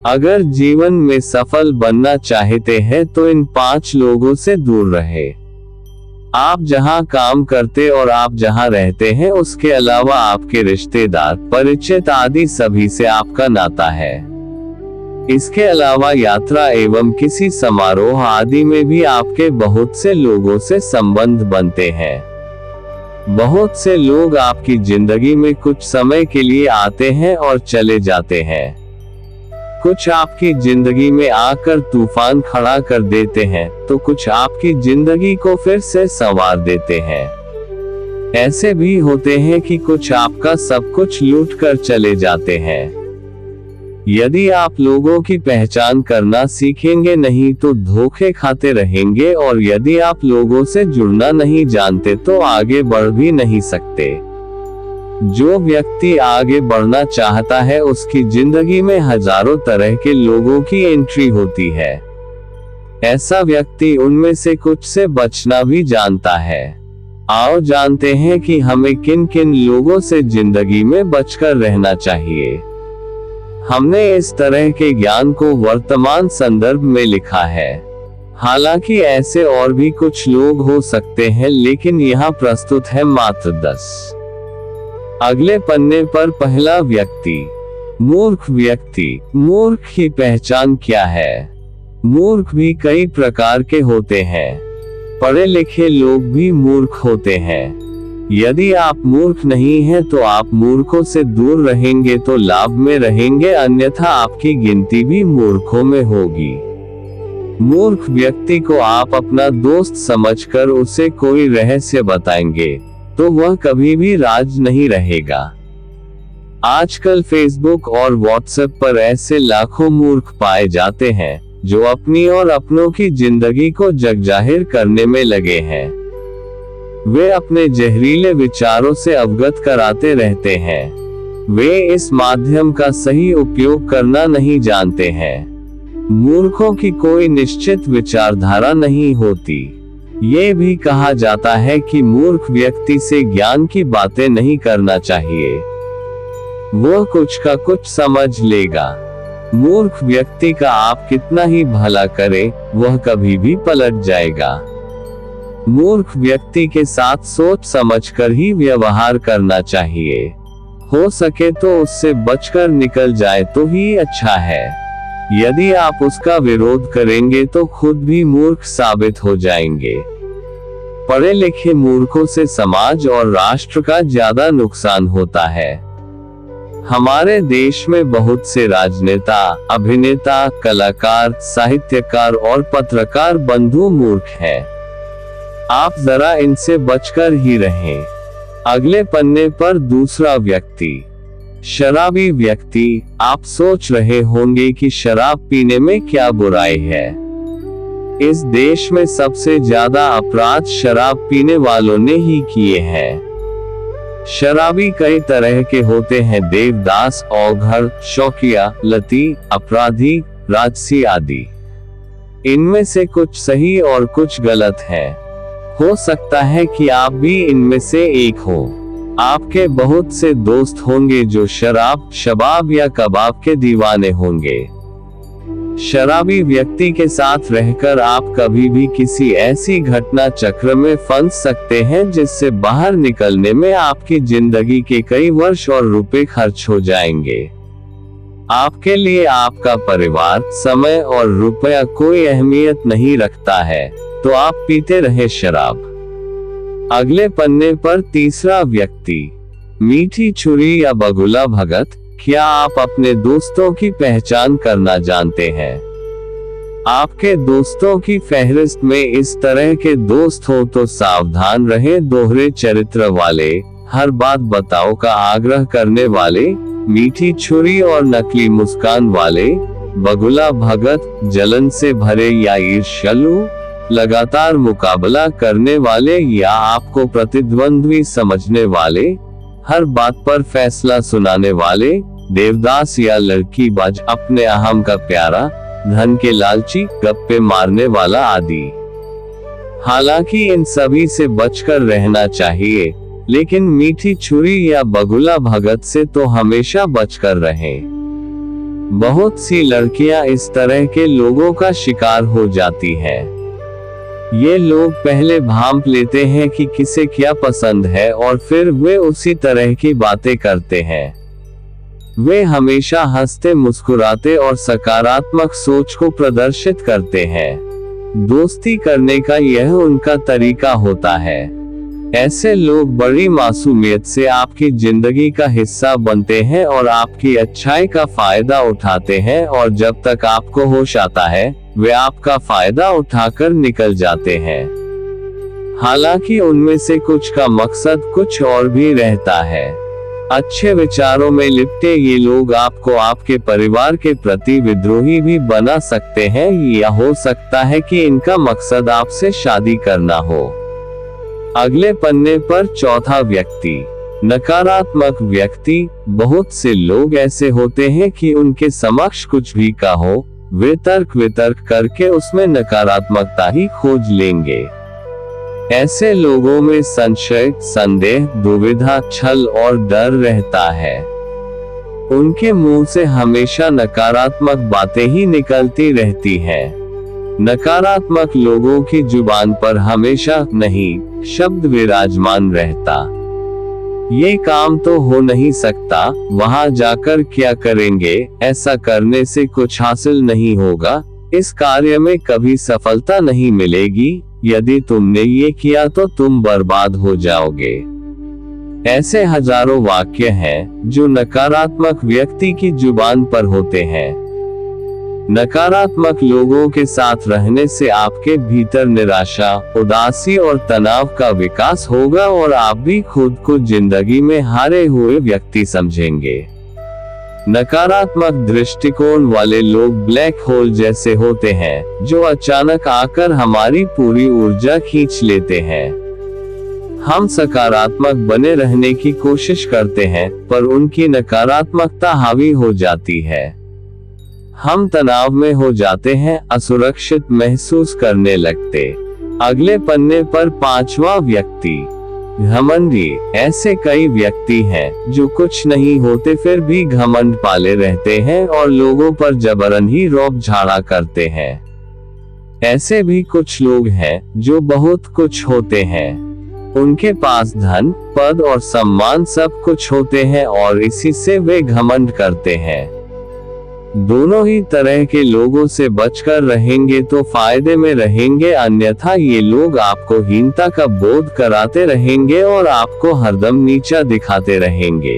अगर जीवन में सफल बनना चाहते हैं तो इन 5 लोगों से दूर रहे। आप जहां काम करते और आप जहां रहते हैं उसके अलावा आपके रिश्तेदार, परिचित आदि सभी से आपका नाता है। इसके अलावा यात्रा एवं किसी समारोह आदि में भी आपके बहुत से लोगों से संबंध बनते हैं। बहुत से लोग आपकी जिंदगी में कुछ समय के लिए आते हैं और चले जाते हैं। कुछ आपकी जिंदगी में आकर तूफान खड़ा कर देते हैं, तो कुछ आपकी जिंदगी को फिर से संवार देते हैं। ऐसे भी होते हैं कि कुछ आपका सब कुछ लूट कर चले जाते हैं। यदि आप लोगों की पहचान करना सीखेंगे नहीं तो धोखे खाते रहेंगे, और यदि आप लोगों से जुड़ना नहीं जानते तो आगे बढ़ भी नहीं सकते। जो व्यक्ति आगे बढ़ना चाहता है उसकी जिंदगी में हजारों तरह के लोगों की एंट्री होती है। ऐसा व्यक्ति उनमें से कुछ से बचना भी जानता है। आओ जानते हैं कि हमें किन किन लोगों से जिंदगी में बचकर रहना चाहिए। हमने इस तरह के ज्ञान को वर्तमान संदर्भ में लिखा है। हालांकि ऐसे और भी कुछ लोग हो सकते हैं, लेकिन यहाँ प्रस्तुत है मात्र 10। अगले पन्ने पर पहला व्यक्ति, मूर्ख व्यक्ति। मूर्ख की पहचान क्या है? मूर्ख भी कई प्रकार के होते हैं। पढ़े लिखे लोग भी मूर्ख होते हैं। यदि आप मूर्ख नहीं हैं तो आप मूर्खों से दूर रहेंगे तो लाभ में रहेंगे, अन्यथा आपकी गिनती भी मूर्खों में होगी। मूर्ख व्यक्ति को आप अपना दोस्त समझकर उसे कोई रहस्य बताएंगे तो वह कभी भी राज नहीं रहेगा। आजकल फेसबुक और व्हाट्सएप पर ऐसे लाखों मूर्ख पाए जाते हैं जो अपनी और अपनों की जिंदगी को जगजाहिर करने में लगे हैं। वे अपने जहरीले विचारों से अवगत कराते रहते हैं। वे इस माध्यम का सही उपयोग करना नहीं जानते हैं। मूर्खों की कोई निश्चित विचारधारा नहीं होती। ये भी कहा जाता है कि मूर्ख व्यक्ति से ज्ञान की बातें नहीं करना चाहिए, वह कुछ का कुछ समझ लेगा। मूर्ख व्यक्ति का आप कितना ही भला करें, वह कभी भी पलट जाएगा। मूर्ख व्यक्ति के साथ सोच समझकर ही व्यवहार करना चाहिए। हो सके तो उससे बचकर निकल जाए तो ही अच्छा है। यदि आप उसका विरोध करेंगे तो खुद भी मूर्ख साबित हो जाएंगे। पढ़े लिखे मूर्खों से समाज और राष्ट्र का ज्यादा नुकसान होता है। हमारे देश में बहुत से राजनेता, अभिनेता, कलाकार, साहित्यकार और पत्रकार बंधु मूर्ख हैं। आप जरा इनसे बचकर ही रहें। अगले पन्ने पर दूसरा व्यक्ति, शराबी व्यक्ति। आप सोच रहे होंगे कि शराब पीने में क्या बुराई है। इस देश में सबसे ज्यादा अपराध शराब पीने वालों ने ही किए हैं। शराबी कई तरह के होते हैं, देवदास, औघड़, शौकिया, लती, अपराधी, राजसी आदि। इनमें से कुछ सही और कुछ गलत है। हो सकता है कि आप भी इनमें से एक हो। आपके बहुत से दोस्त होंगे जो शराब, शबाब या कबाब के दीवाने होंगे। शराबी व्यक्ति के साथ रहकर आप कभी भी किसी ऐसी घटना चक्र में फंस सकते हैं जिससे बाहर निकलने में आपकी जिंदगी के कई वर्ष और रुपए खर्च हो जाएंगे। आपके लिए आपका परिवार, समय और रुपया कोई अहमियत नहीं रखता है, तो आप पीते रहे शराब। अगले पन्ने पर तीसरा व्यक्ति, मीठी छुरी या बगुला भगत। क्या आप अपने दोस्तों की पहचान करना जानते हैं? आपके दोस्तों की फहरिस्त में इस तरह के दोस्त हो तो सावधान रहें। दोहरे चरित्र वाले, हर बात बताओ का आग्रह करने वाले, मीठी छुरी और नकली मुस्कान वाले, बगुला भगत, जलन से भरे या ईर्ष्यालु, लगातार मुकाबला करने वाले या आपको प्रतिद्वंद्वी समझने वाले, हर बात पर फैसला सुनाने वाले, देवदास या लड़कीबाज, अपने अहम का प्यारा, धन के लालची, गप्पे मारने वाला आदि। हालांकि इन सभी से बचकर रहना चाहिए, लेकिन मीठी छुरी या बगुला भगत से तो हमेशा बचकर रहें। बहुत सी लड़कियां इस तरह के लोगों का शिकार हो जाती हैं। ये लोग पहले भांप लेते हैं कि किसे क्या पसंद है और फिर वे उसी तरह की बातें करते हैं। वे हमेशा हंसते मुस्कुराते और सकारात्मक सोच को प्रदर्शित करते हैं। दोस्ती करने का यह उनका तरीका होता है। ऐसे लोग बड़ी मासूमियत से आपकी जिंदगी का हिस्सा बनते हैं और आपकी अच्छाई का फायदा उठाते हैं, और जब तक आपको होश आता है वे आपका फायदा उठाकर निकल जाते हैं। हालांकि उनमें से कुछ का मकसद कुछ और भी रहता है। अच्छे विचारों में लिपटे ये लोग आपको आपके परिवार के प्रति विद्रोही भी बना सकते हैं, या हो सकता है कि इनका मकसद आपसे शादी करना हो। अगले पन्ने पर चौथा व्यक्ति, नकारात्मक व्यक्ति। बहुत से लोग ऐसे होते हैं कि उनके समक्ष कुछ भी कहो, वे तर्क वितर्क करके उसमें नकारात्मकता ही खोज लेंगे। ऐसे लोगों में संशय, संदेह, दुविधा, छल और डर रहता है। उनके मुंह से हमेशा नकारात्मक बातें ही निकलती रहती हैं। नकारात्मक लोगों की जुबान पर हमेशा नहीं शब्द विराजमान रहता। ये काम तो हो नहीं सकता, वहां जाकर क्या करेंगे, ऐसा करने से कुछ हासिल नहीं होगा, इस कार्य में कभी सफलता नहीं मिलेगी, यदि तुमने ये किया तो तुम बर्बाद हो जाओगे। ऐसे हजारों वाक्य हैं जो नकारात्मक व्यक्ति की जुबान पर होते हैं। नकारात्मक लोगों के साथ रहने से आपके भीतर निराशा, उदासी और तनाव का विकास होगा और आप भी खुद को जिंदगी में हारे हुए व्यक्ति समझेंगे। नकारात्मक दृष्टिकोण वाले लोग ब्लैक होल जैसे होते हैं, जो अचानक आकर हमारी पूरी ऊर्जा खींच लेते हैं। हम सकारात्मक बने रहने की कोशिश करते हैं, पर उनकी नकारात्मकता हावी हो जाती है। हम तनाव में हो जाते हैं, असुरक्षित महसूस करने लगते। अगले पन्ने पर पांचवा व्यक्ति, घमंडी। ऐसे कई व्यक्ति हैं जो कुछ नहीं होते फिर भी घमंड पाले रहते हैं और लोगों पर जबरन ही रौब झाड़ा करते हैं। ऐसे भी कुछ लोग हैं जो बहुत कुछ होते हैं, उनके पास धन, पद और सम्मान सब कुछ होते हैं और इसी से वे घमंड करते हैं। दोनों ही तरह के लोगों से बचकर रहेंगे तो फायदे में रहेंगे, अन्यथा ये लोग आपको हीनता का बोध कराते रहेंगे और आपको हरदम नीचा दिखाते रहेंगे।